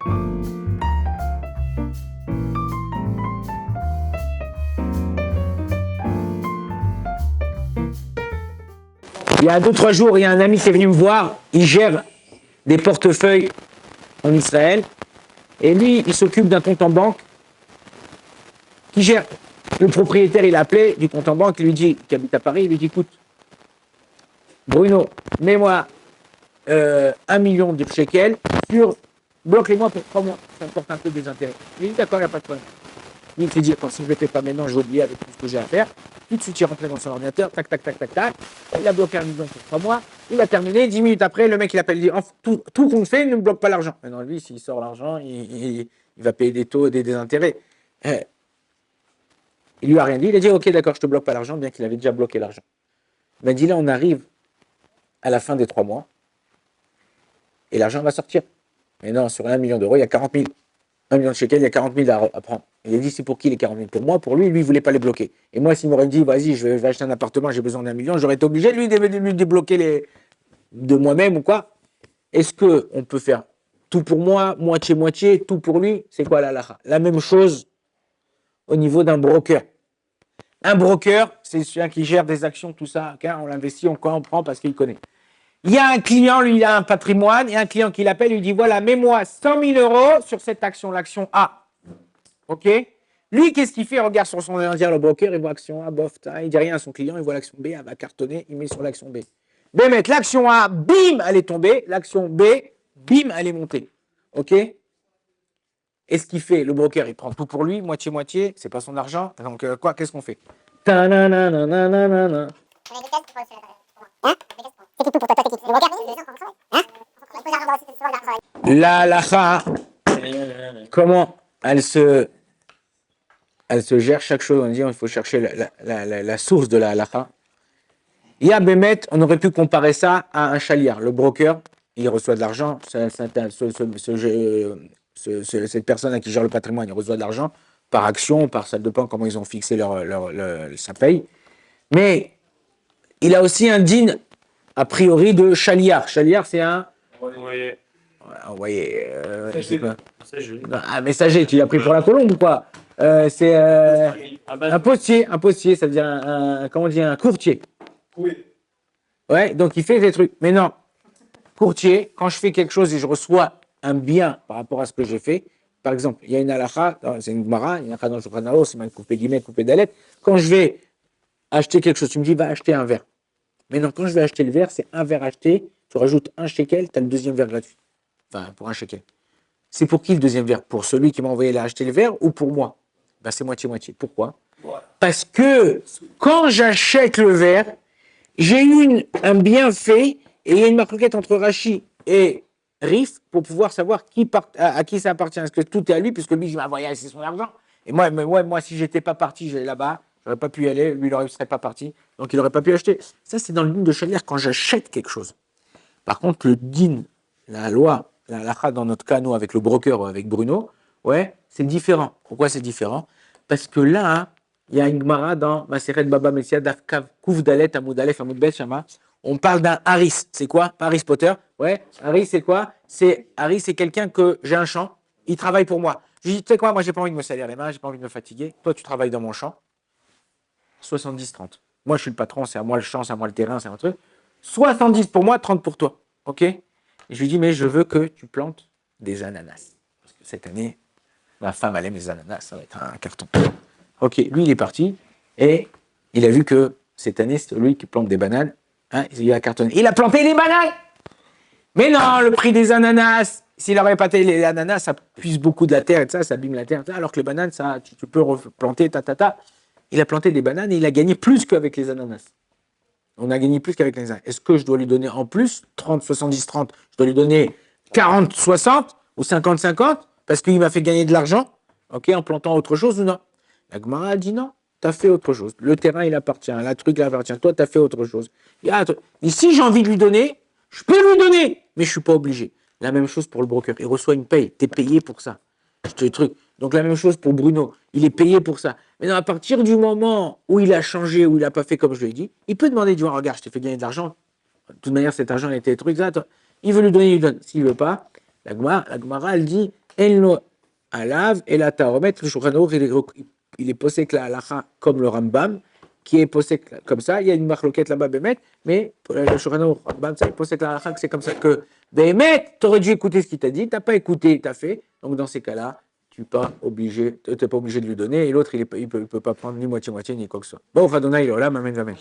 Il y a 2-3 jours, il y a un ami qui est venu me voir, il gère des portefeuilles en Israël, et lui, il s'occupe d'un compte en banque qui gère. Le propriétaire, il a appelé du compte en banque, il lui dit, qui habite à Paris, il lui dit, écoute, Bruno, mets-moi 1 million de shekels sur, bloque-les-moi pour 3 mois, ça me porte un peu des intérêts. Il dit, d'accord, il n'y a pas de problème. Il s'est dit, si je ne le fais pas maintenant, je vais oublier avec tout ce que j'ai à faire. Tout de suite, il rentrait dans son ordinateur, tac, tac, tac, tac, tac. Il a bloqué 1 million pour 3 mois. Il a terminé. 10 minutes après, le mec, il appelle, il dit, tout compte fait, il ne me bloque pas l'argent. Maintenant, lui, s'il sort l'argent, il va payer des taux, des intérêts. Il lui a rien dit. Il a dit, ok, d'accord, je te bloque pas l'argent, bien qu'il avait déjà bloqué l'argent. Il m'a dit, là, on arrive à la fin des 3 mois et l'argent va sortir. Mais non, sur 1 million d'euros, il y a 40 000. 1 million de shekels, il y a 40 000 à prendre. Il a dit, c'est pour qui les 40 000? Pour moi, pour lui, il ne voulait pas les bloquer. Et moi, s'il m'aurait dit, vas-y, je vais acheter un appartement, j'ai besoin d'1 million, j'aurais été obligé, lui, de lui débloquer de moi-même ou quoi. Est-ce qu'on peut faire tout pour moi, moitié-moitié, tout pour lui? C'est quoi la halakha? La même chose au niveau d'un broker. Un broker, c'est celui qui gère des actions, tout ça. On l'investit, on prend parce qu'il connaît. Il y a un client, lui, il a un patrimoine, il y a un client qui l'appelle, lui dit, voilà, mets-moi 100 000 euros sur cette action, l'action A. OK? Lui, qu'est-ce qu'il fait? Il regarde sur son ordinateur, le broker, il voit l'action A, bof, il dit rien à son client, il voit l'action B, elle va cartonner, il met sur l'action B. Bémet, l'action A, bim, elle est tombée, l'action B, bim, elle est montée. OK? Et ce qu'il fait, le broker, il prend tout pour lui, moitié-moitié, c'est pas son argent, donc qu'est-ce qu'on fait? Ta-na-na-na-na-na-na. La halakha, comment elle se gère chaque chose. On dit il faut chercher la source de la halakha. Il y a Bémet, on aurait pu comparer ça à un chaliard. Le broker, il reçoit de l'argent. Cette personne qui gère le patrimoine, il reçoit de l'argent par action, par ça dépend comment ils ont fixé sa paye. Mais il a aussi un din, a priori, de chaliard. Chaliard, c'est un envoyé. Un messager, tu l'as pris pour la colombe ou quoi? C'est un postier, ça veut dire un courtier. Oui. Ouais, donc il fait des trucs. Mais non, courtier, quand je fais quelque chose et je reçois un bien par rapport à ce que j'ai fait, par exemple, il y a une halakha, c'est une gemara, il y a un halakha dans le Shulchan Aruch, c'est mal coupé guillemets, coupé dalet. Quand je vais acheter quelque chose, tu me dis, va acheter un verre. Mais non, quand je vais acheter le verre, c'est un verre acheté, tu rajoutes 1 shekel, tu as le deuxième verre gratuit. Enfin, pour 1 shekel. C'est pour qui le deuxième verre? Pour celui qui m'a envoyé là acheter le verre ou pour moi? Ben, c'est moitié-moitié. Pourquoi? Voilà. Parce que quand j'achète le verre, j'ai eu un bienfait et il y a une marquette entre Rachi et Rif pour pouvoir savoir à qui ça appartient. Est-ce que tout est à lui, puisque lui, il m'a envoyé, c'est son argent. Et moi, si j'étais pas parti, j'allais là-bas, j'aurais pas pu y aller, lui, il ne serait pas parti, donc il n'aurait pas pu acheter. Ça, c'est dans le din de chaliard quand j'achète quelque chose. Par contre, le din, la loi, la halakha dans notre cas, nous, avec le broker, avec Bruno, ouais, c'est différent. Pourquoi c'est différent? Parce que là, il y a une gemara dans Maseret Baba Messia, Daf Kouf Dalet, Amoud Aleph, Amoud Bet Shama. On parle d'un Harris. C'est quoi? Pas Harry Potter. Ouais, Harris, c'est quoi? Harris, c'est quelqu'un que j'ai un champ, il travaille pour moi. Je lui dis, tu sais quoi, moi, j'ai pas envie de me salir les mains, j'ai pas envie de me fatiguer. Toi, tu travailles dans mon champ. 70-30. Moi, je suis le patron, c'est à moi le champ, c'est à moi le terrain, c'est un truc. 70 pour moi, 30 pour toi. OK? Et je lui dis, mais je veux que tu plantes des ananas. Parce que cette année, ma femme, elle aime les ananas, ça va être un carton. OK, lui, il est parti et il a vu que cette année, c'est lui qui plante des bananes. Hein, il a cartonné. Il a planté les bananes! Mais non, le prix des ananas, s'il n'aurait pas planté les ananas, ça puise beaucoup de la terre et ça abîme la terre. Alors que les bananes, ça, tu peux replanter, Il a planté des bananes et il a gagné plus qu'avec les ananas. On a gagné plus qu'avec les ananas. Est-ce que je dois lui donner en plus 30, 70, 30? Je dois lui donner 40, 60 ou 50, 50 parce qu'il m'a fait gagner de l'argent, ok, en plantant autre chose ou non? La Gemara a dit non, tu as fait autre chose. Le terrain, il appartient, la truc, il appartient. Toi, tu as fait autre chose. Et si j'ai envie de lui donner, je peux lui donner, mais je ne suis pas obligé. La même chose pour le broker. Il reçoit une paye. Tu es payé pour ça. Donc, la même chose pour Bruno. Il est payé pour ça. Mais non, à partir du moment où il a changé, où il n'a pas fait comme je lui ai dit, il peut demander, du regarde, je t'ai fait gagner de l'argent. De toute manière, cet argent, il a été truc. Il veut lui donner, il lui donne. S'il ne veut pas, la Gemara, elle dit, Elno alav et la taromet, le Shulchan Aruch, il est posé que la halacha comme le Rambam, qui est posé comme ça. Il y a une marloquette là-bas, Bémet, mais pour le Shulchan Aruch, Rambam, ça, il est posé que la halacha, que c'est comme ça que Bémet, tu aurais dû écouter ce qu'il t'a dit, tu n'as pas écouté, tu as fait. Donc dans ces cas-là, tu n'es pas obligé de lui donner, et l'autre, il peut pas prendre ni moitié-moitié, ni quoi que ce soit. Bon, Radona, il est là, Amen, Amen.